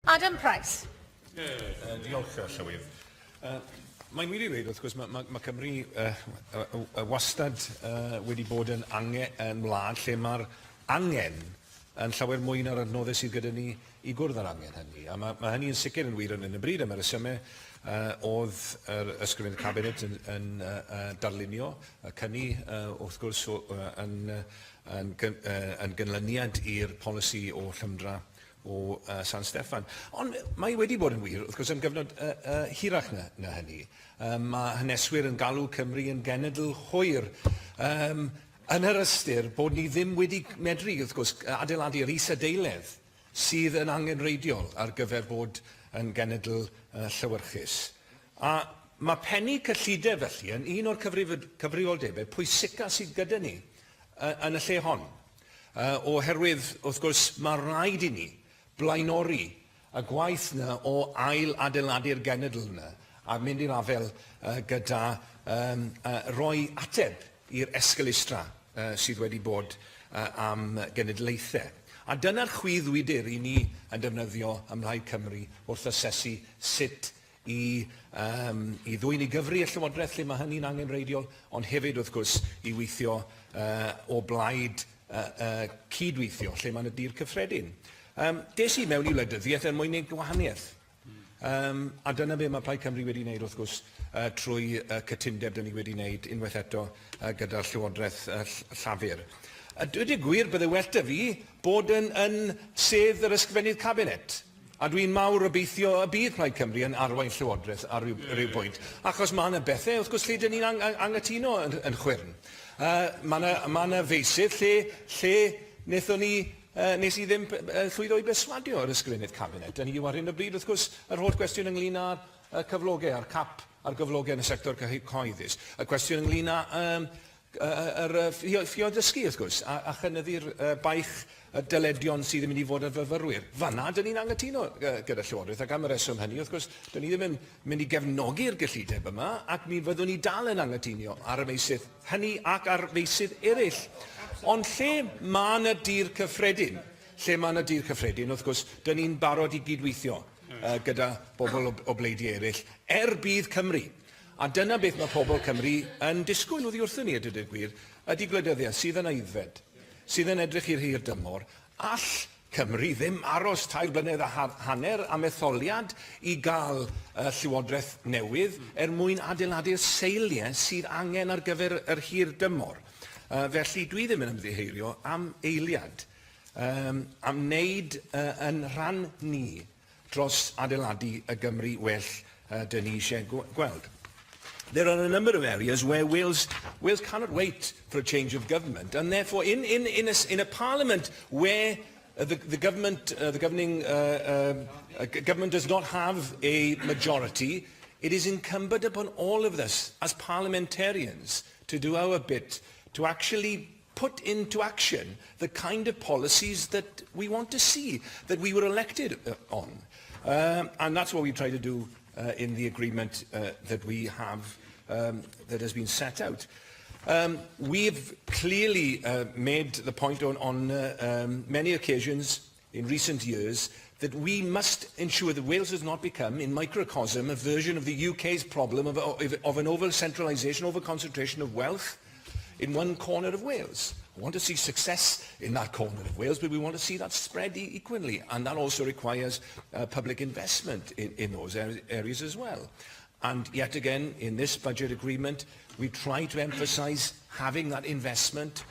Adam Price. Diolch, Llywydd. Mae'n wir i ddweud, wrth gwrs, mae Cymru wastad wedi bod yn wlad lle mae'r angen yn llawer mwy na'r adnoddau sydd gyda ni i gwrdd ar angen hynny. A mae hynny yn sicr yn wir yn y bryd. Am y resymau oedd yr ysgrifennydd cabinet yn darlunio, cynni wrth gwrs yn gynlyniad i'r polisi o Llymdra o San Steffan. Ond mae wedi bod yn wir, wrth gwrs, am gyfnod hirach na hynny. Mae haneswyr yn galw Cymru yn genedl hwyr. Yn yr ystyr bod ni ddim wedi medru, wrth gwrs, adeiladu'r is-adeiledd sydd yn angenreidiol ar gyfer bod yn genedl llywyrchus. A mae pennu cyllideb felly yn un o'r cyfrifoldebau pwysica sydd gyda ni yn y lle hon. Oherwydd, wrth gwrs, mae rhaid i ni blaenori y gwaith yna o ail adeiladu'r genedl yna a mynd i'r afel gyda roi ateb i'r esgylistra sydd wedi bod am genedlaethau. A dyna'r chwyddwydyr i ni yn defnyddio ym Mhlaid Cymru wrth asesu sut i ddwy'n i gyfri y Llywodraeth lle mae hynny'n angenreidiol, ond hefyd wrth gwrs i weithio o blaid cydweithio lle mae'n y dir cyffredin. Des i mewn i wleidyddiaeth mwyn gwneud gwahaniaeth. A dyna be mae Plaid Cymru wedi wneud wrth gwrs trwy cytundeb dyn ni wedi wneud unwaith eto gyda'r Llywodraeth Llafur. Dweud y gwir bydde well da fi bod yn sedd yr ysgrifennydd cabinet. A dwi'n mawr obeithio y bydd Plaid Cymru yn arwain Llywodraeth ar ryw bwynt. Achos mae yna bethau wrth gwrs lle dyn ni'n angytuno yn chwyrn. Mae yna feisydd lle wnaethon ni nes i ddim llwyddo i beswadio yr ysgrifennydd cabinet. Yn hi ar hyn o bryd, wrth gwrs, yr holl gwestiwn ynglyn â'r cyflogau, a'r cap a'r gyflogau yn y sector cyhoeddus. Y cwestiwn ynglyn â'r ffio dysgu, wrth gwrs, a chynyddu'r baich dyledion sydd yn mynd i fod yn fyfyrwyr. Fanna, dyn ni'n angytuno gyda Llywodraeth, ac am y reswm hynny, wrth gwrs, dyn ni ddim yn mynd i gefnogi'r gyllideb yma, ac mi fyddwn ni dal yn angytuno ar y meysydd hynny ac ar feysydd eraill. Ond lle mae yna dir cyffredin, wrth gwrs, dyn ni'n barod i gydweithio gyda bobl o bleidi eraill, bydd Cymru. A dyna beth mae pobl Cymru yn disgwyl oddi wrthyn ni, a dydyn gwir, ydy gwleidyddiaeth sydd yn aeddfed, sydd yn edrych i'r hir dymor, all Cymru ddim aros 3 blynedd a hanner am etholiad i gael llywodraeth newydd mwyn adeiladu'r seiliau sydd angen ar gyfer yr hir dymor. Felly dwi ddim yn ymddiheurio am eiliad, am wneud yn rhan ni dros adeiladu y Gymru well dyn ni eisiau gweld. There are a number of areas where Wales cannot wait for a change of government, and therefore in a parliament where the governing government does not have a majority, it is incumbent upon all of us as parliamentarians to do our bit to actually put into action the kind of policies that we want to see, that we were elected on. And that's what we try to do in the agreement that we have that has been set out. We've clearly made the point on many occasions in recent years that we must ensure that Wales does not become, in microcosm, a version of the UK's problem of an over-centralisation, over-concentration of wealth in one corner of Wales. We want to see success in that corner of Wales, but we want to see that spread equally, and that also requires public investment in those areas as well. And yet again, in this budget agreement, we try to emphasise having that investment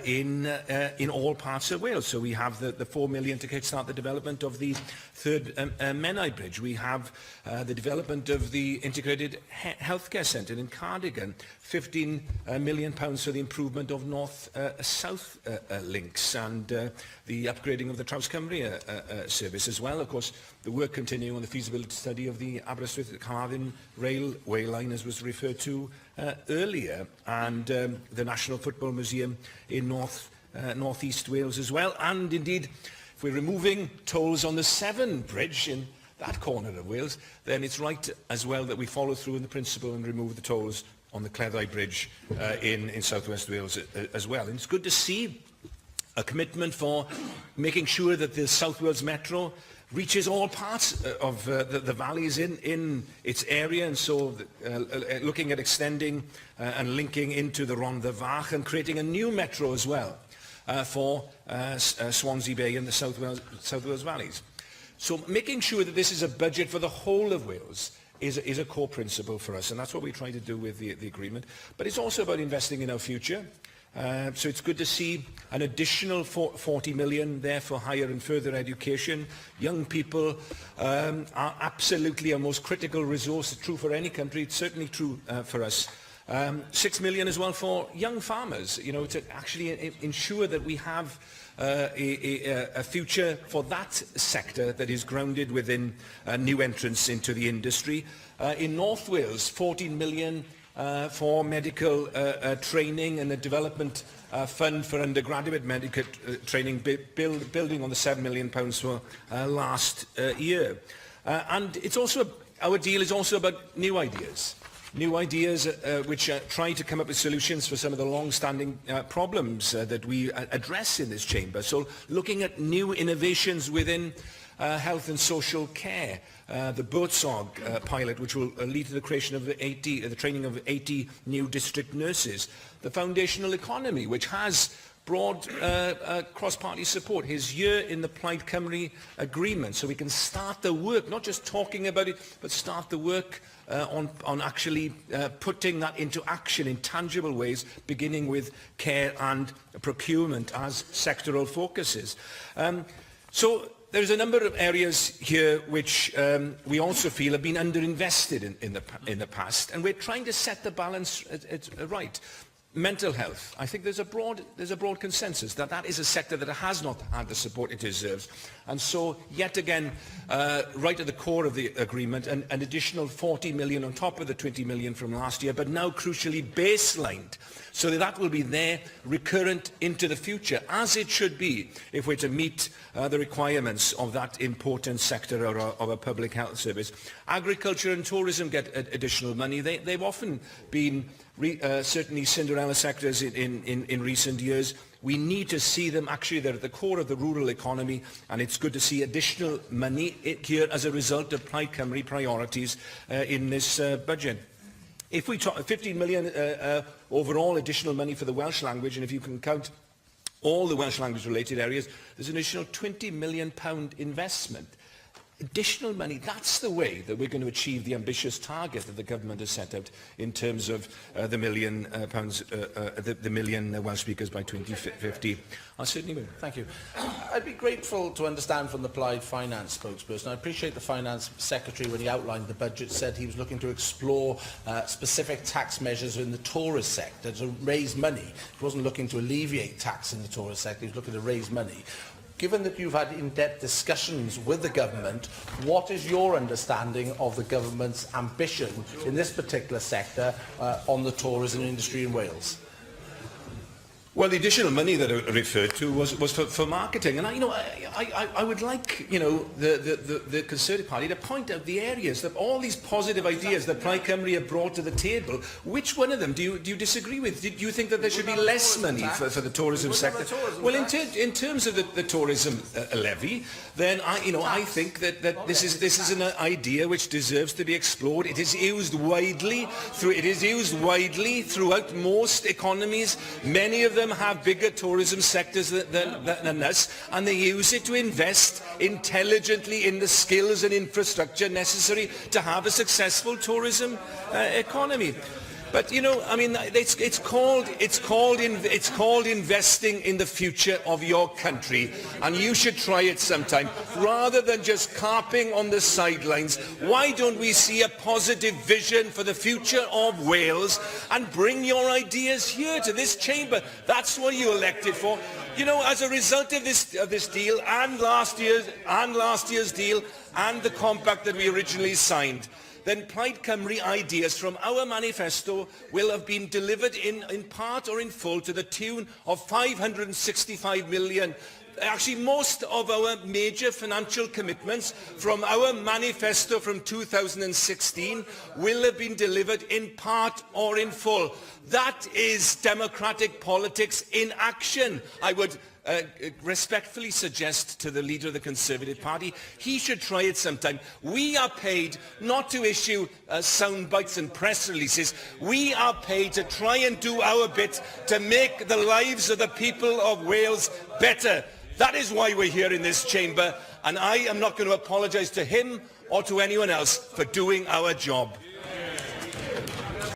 in all parts of Wales. So we have the 4 million to kickstart the development of the third Menai Bridge. We have the development of the integrated healthcare centre in Cardigan, £15 million for the improvement of north-south links, and the upgrading of the Traws-Cymru service as well. Of course, the work continuing on the feasibility study of the Aberystwyth-Cardigan railway line, as was referred to earlier, and the National Football Museum in north-east Wales as well. And indeed, if we're removing tolls on the Severn Bridge in that corner of Wales, then it's right as well that we follow through in the principle and remove the tolls on the Cleddau Bridge in southwest Wales as well. And it's good to see a commitment for making sure that the South Wales Metro reaches all parts of the valleys in its area, and so looking at extending and linking into the Rhondda Fach and creating a new metro as well for Swansea Bay and the South Wales valleys. So making sure that this is a budget for the whole of Wales is a core principle for us, and that's what we try to do with the agreement. But it's also about investing in our future. So it's good to see an additional 40 million there for higher and further education. Young people are absolutely our most critical resource. It's true for any country. It's certainly true for us. 6 million as well for young farmers, to actually ensure that we have a future for that sector that is grounded within new entrants into the industry. In North Wales, 14 million for medical training and a development fund for undergraduate medical training, building on the £7 million for last year. And it's also, our deal is also about new ideas. New ideas which try to come up with solutions for some of the long-standing problems that we address in this chamber. So looking at new innovations within health and social care, the Boatsog pilot, which will lead to the creation of the training of 80 new district nurses, the foundational economy, which has broad cross-party support, his year in the Plaid Cymru agreement, so we can start the work, not just talking about it, but start the work on actually putting that into action in tangible ways, beginning with care and procurement as sectoral focuses. So there's a number of areas here which we also feel have been underinvested in the past, and we're trying to set the balance right. Mental health. I think there's a broad consensus that that is a sector that has not had the support it deserves. And so, yet again, right at the core of the agreement, an additional 40 million on top of the 20 million from last year, but now crucially baselined, so that will be there, recurrent into the future, as it should be, if we're to meet the requirements of that important sector of a public health service. Agriculture and tourism get additional money. They've often been certainly Cinderella sectors in recent years. We need to see them actually, they're at the core of the rural economy, and it's good to see additional money here as a result of Plaid Cymru priorities in this budget. If we talk 15 million overall additional money for the Welsh language, and if you can count all the Welsh language related areas, there's an additional £20 million investment. Additional money, that's the way that we're going to achieve the ambitious target that the government has set out in terms of the million Welsh speakers by 2050. I'll certainly move. Thank you. I'd be grateful to understand from the Plaid Finance spokesperson. I appreciate the Finance Secretary, when he outlined the budget, said he was looking to explore specific tax measures in the tourist sector to raise money. He wasn't looking to alleviate tax in the tourist sector, he was looking to raise money. Given that you've had in-depth discussions with the government, what is your understanding of the government's ambition in this particular sector on the tourism industry in Wales? Well, the additional money that I referred to was for marketing, and I would like the Conservative Party to point out the areas that all these positive ideas that Plaid Cymru have brought to the table. Which one of them do you disagree with? Do you think that there should be less money for the tourism sector? Well, in terms of the tourism levy, then I think that this is an idea which deserves to be explored. It is used widely throughout most economies. Many of them have bigger tourism sectors than us, and they use it to invest intelligently in the skills and infrastructure necessary to have a successful tourism economy. But it's called investing in the future of your country, and you should try it sometime. Rather than just carping on the sidelines, why don't we see a positive vision for the future of Wales and bring your ideas here to this chamber? That's what you elected for. As a result of this deal and last year's deal and the compact that we originally signed, then Plaid Cymru ideas from our manifesto will have been delivered in part or in full to the tune of 565 million. Actually, most of our major financial commitments from our manifesto from 2016 will have been delivered in part or in full. That is democratic politics in action. I would respectfully suggest to the leader of the Conservative Party, he should try it sometime. We are paid not to issue sound bites and press releases. We are paid to try and do our bit to make the lives of the people of Wales better. That is why we're here in this chamber, and I am not going to apologise to him or to anyone else for doing our job.